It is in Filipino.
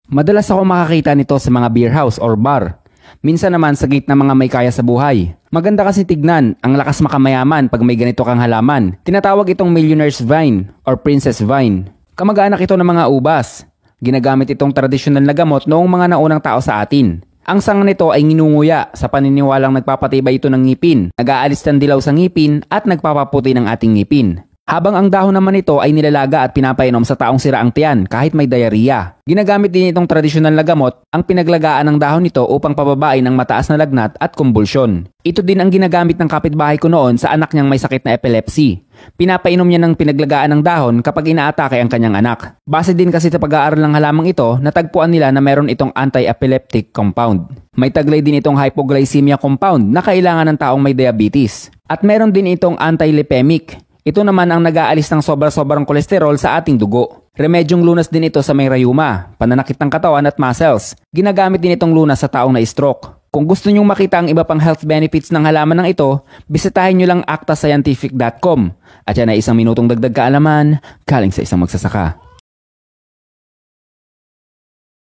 Madalas ako makakita nito sa mga beer house or bar. Minsan naman sa gate ng mga may kaya sa buhay. Maganda kasi tignan, ang lakas makamayaman pag may ganito kang halaman. Tinatawag itong millionaire's vine or princess vine. Kamag-anak ito ng mga ubas. Ginagamit itong tradisyonal na gamot noong mga naunang tao sa atin. Ang sanga nito ay nginunguya sa paniniwalang nagpapatibay ito ng ngipin, nag-aalis ng dilaw sa ngipin at nagpapaputi ng ating ngipin. Habang ang dahon naman nito ay nilalaga at pinapainom sa taong sira ang tiyan kahit may diarrhea. Ginagamit din itong tradisyonal na gamot ang pinaglagaan ng dahon nito upang pababain ng mataas na lagnat at kumbulsyon. Ito din ang ginagamit ng kapitbahay ko noon sa anak niyang may sakit na epilepsy. Pinapainom niya ng pinaglagaan ng dahon kapag inaatake ang kanyang anak. Base din kasi sa pag-aaral ng halamang ito, natagpuan nila na meron itong anti-epileptic compound. May taglay din itong hypoglycemia compound na kailangan ng taong may diabetes. At meron din itong anti-lipemic. Ito naman ang nag-aalis ng sobra-sobrang kolesterol sa ating dugo. Remedyong lunas din ito sa may rayuma, pananakit ng katawan at muscles. Ginagamit din itong lunas sa taong na stroke. Kung gusto nyong makita ang iba pang health benefits ng halaman ng ito, bisitahin nyo lang actascientific.com. At yan ay isang minutong dagdag kaalaman galing sa isang magsasaka.